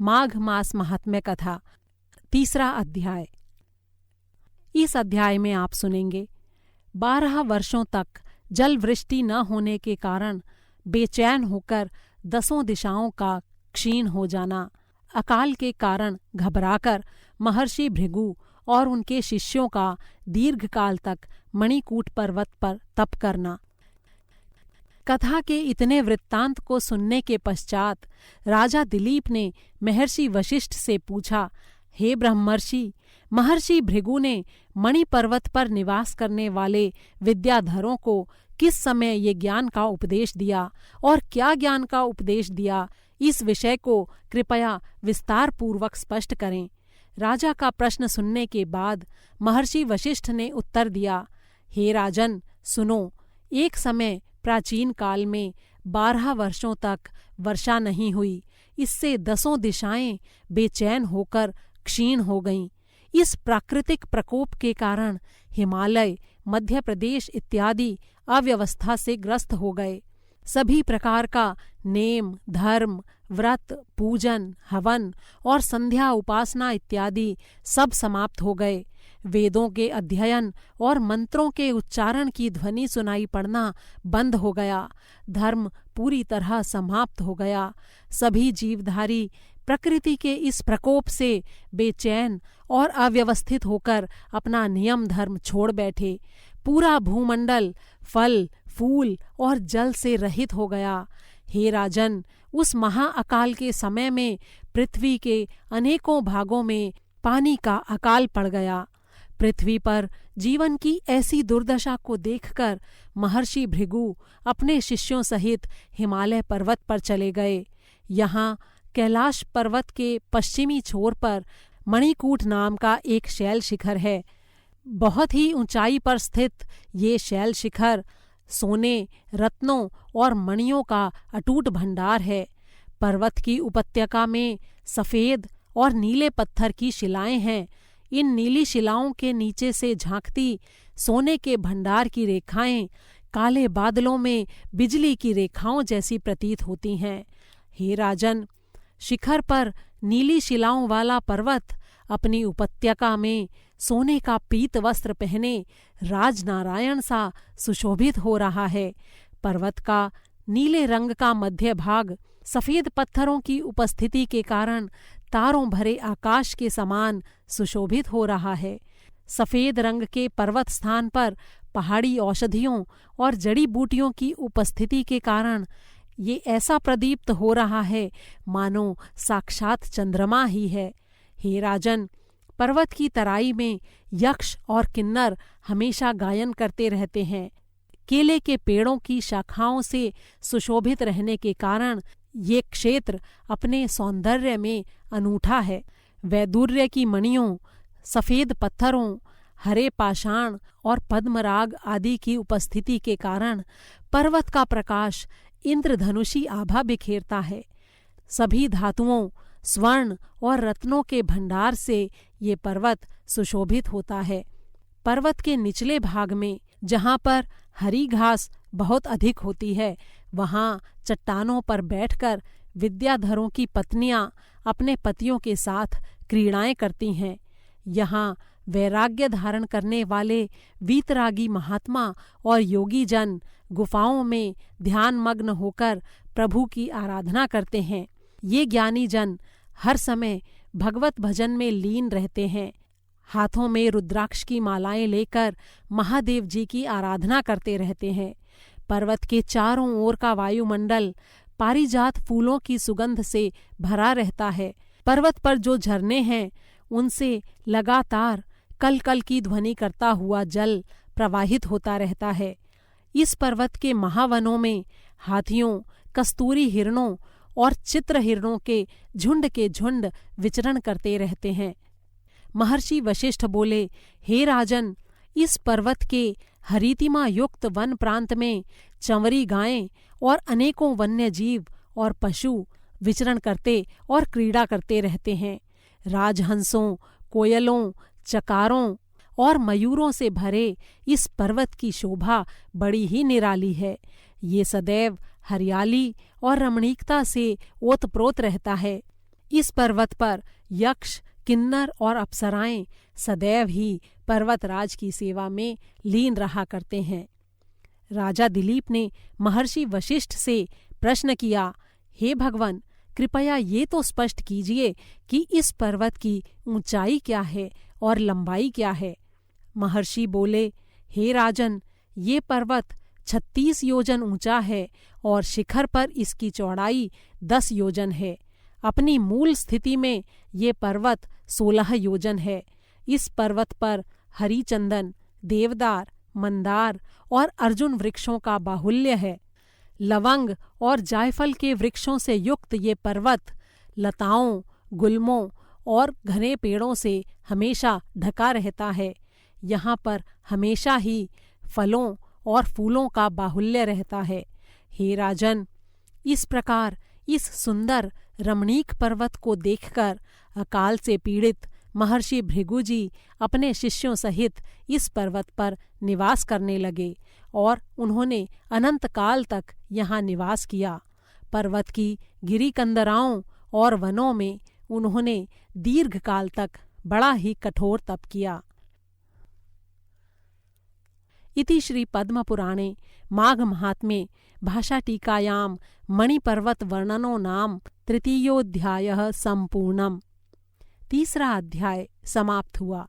माघ मास महात्म्य कथा, 3 अध्याय। इस अध्याय में आप सुनेंगे 12 वर्षों तक जल वृष्टि न होने के कारण बेचैन होकर 10 दिशाओं का क्षीण हो जाना, अकाल के कारण घबराकर महर्षि भृगु और उनके शिष्यों का दीर्घकाल तक मणिकूट पर्वत पर तप करना। कथा के इतने वृत्तांत को सुनने के पश्चात राजा दिलीप ने महर्षि वशिष्ठ से पूछा, हे ब्रह्मर्षि, महर्षि भृगु ने मणि पर्वत पर निवास करने वाले विद्याधरों को किस समय ये ज्ञान का उपदेश दिया और क्या ज्ञान का उपदेश दिया, इस विषय को कृपया विस्तार पूर्वक स्पष्ट करें। राजा का प्रश्न सुनने के बाद महर्षि वशिष्ठ ने उत्तर दिया, हे राजन, सुनो। एक समय प्राचीन काल में 12 वर्षों तक वर्षा नहीं हुई। इससे 10 दिशाएं बेचैन होकर क्षीण हो गईं। इस प्राकृतिक प्रकोप के कारण हिमालय, मध्य प्रदेश इत्यादि अव्यवस्था से ग्रस्त हो गए। सभी प्रकार का नेम, धर्म, व्रत, पूजन, हवन और संध्या उपासना इत्यादि सब समाप्त हो गए। वेदों के अध्ययन और मंत्रों के उच्चारण की ध्वनि सुनाई पड़ना बंद हो गया। धर्म पूरी तरह समाप्त हो गया। सभी जीवधारी प्रकृति के इस प्रकोप से बेचैन और अव्यवस्थित होकर अपना नियम धर्म छोड़ बैठे। पूरा भूमंडल फल, फूल और जल से रहित हो गया। हे राजन, उस महाअकाल के समय में पृथ्वी के अनेकों भागों में पानी का अकाल पड़ गया। पृथ्वी पर जीवन की ऐसी दुर्दशा को देखकर महर्षि भृगु अपने शिष्यों सहित हिमालय पर्वत पर चले गए। यहाँ कैलाश पर्वत के पश्चिमी छोर पर मणिकूट नाम का एक शैल शिखर है। बहुत ही ऊंचाई पर स्थित ये शैल शिखर सोने, रत्नों और मणियों का अटूट भंडार है। पर्वत की उपत्यका में सफ़ेद और नीले पत्थर की शिलाएं हैं। इन नीली शिलाओं के नीचे से झांकती सोने के भंडार की रेखाएं काले बादलों में बिजली की रेखाओं जैसी प्रतीत होती हैं। हे राजन, शिखर पर नीली शिलाओं वाला पर्वत अपनी उपत्यका में सोने का पीत वस्त्र पहने राजनारायण सा सुशोभित हो रहा है। पर्वत का नीले रंग का मध्य भाग सफ़ेद पत्थरों की उपस्थिति के कारण तारों भरे आकाश के समान सुशोभित हो रहा है। सफ़ेद रंग के पर्वत स्थान पर पहाड़ी औषधियों और जड़ी बूटियों की उपस्थिति के कारण ये ऐसा प्रदीप्त हो रहा है मानो साक्षात चंद्रमा ही है। हे राजन, पर्वत की तराई में यक्ष और किन्नर हमेशा गायन करते रहते हैं। केले के पेड़ों की शाखाओं से सुशोभित रहने के कारण ये क्षेत्र अपने सौंदर्य में अनूठा है। वैदुर्य की मणियों, सफ़ेद पत्थरों, हरे पाषाण और पद्मराग आदि की उपस्थिति के कारण पर्वत का प्रकाश इंद्रधनुषी आभा बिखेरता है। सभी धातुओं, स्वर्ण और रत्नों के भंडार से ये पर्वत सुशोभित होता है। पर्वत के निचले भाग में जहाँ पर हरी घास बहुत अधिक होती है, वहाँ चट्टानों पर बैठकर विद्याधरों की पत्नियां अपने पतियों के साथ क्रीड़ाएं करती हैं। यहाँ वैराग्य धारण करने वाले वीतरागी महात्मा और योगी जन गुफाओं में ध्यानमग्न होकर प्रभु की आराधना करते हैं। ये ज्ञानी जन हर समय भगवत भजन में लीन रहते हैं। हाथों में रुद्राक्ष की मालाएं लेकर महादेव जी की आराधना करते रहते हैं। पर्वत के चारों ओर का वायुमंडल पारिजात फूलों की सुगंध से भरा रहता है। पर्वत पर जो झरने हैं उनसे लगातार कल कल की ध्वनि करता हुआ जल प्रवाहित होता रहता है। इस पर्वत के महावनों में हाथियों, कस्तूरी हिरणों और चित्र हिरणों के झुंड विचरण करते रहते हैं। महर्षि वशिष्ठ बोले, हे राजन, इस पर्वत के हरितिमा युक्त वन प्रांत में चंवरी गायें और अनेकों वन्य जीव और पशु विचरण करते और क्रीड़ा करते रहते हैं। राजहंसों, कोयलों, चकारों और मयूरों से भरे इस पर्वत की शोभा बड़ी ही निराली है। ये सदैव हरियाली और रमणीकता से ओतप्रोत रहता है। इस पर्वत पर यक्ष, किन्नर और अप्सराएं सदैव ही पर्वतराज की सेवा में लीन रहा करते हैं। राजा दिलीप ने महर्षि वशिष्ठ से प्रश्न किया, हे भगवान, कृपया ये तो स्पष्ट कीजिए कि इस पर्वत की ऊंचाई क्या है और लंबाई क्या है। महर्षि बोले, हे राजन, ये पर्वत 36 योजन ऊंचा है और शिखर पर इसकी चौड़ाई 10 योजन है। अपनी मूल स्थिति में ये पर्वत 16 योजन है। इस पर्वत पर हरिचंदन, देवदार, मंदार और अर्जुन वृक्षों का बाहुल्य है। लवंग और जायफल के वृक्षों से युक्त ये पर्वत लताओं, गुल्मों और घने पेड़ों से हमेशा ढका रहता है। यहाँ पर हमेशा ही फलों और फूलों का बाहुल्य रहता है। हे राजन, इस प्रकार इस सुंदर रमणीक पर्वत को देखकर अकाल से पीड़ित महर्षि भृगुजी अपने शिष्यों सहित इस पर्वत पर निवास करने लगे और उन्होंने अनंत काल तक यहाँ निवास किया। पर्वत की गिरिकंदराओं और वनों में उन्होंने दीर्घ काल तक बड़ा ही कठोर तप किया। इति श्री पद्मपुराणे माघ महात्म्ये भाषाटीकायां मणिपर्वत वर्णनो नाम तृतीयोऽध्यायः सम्पूर्णम्। 3रा अध्याय समाप्त हुआ।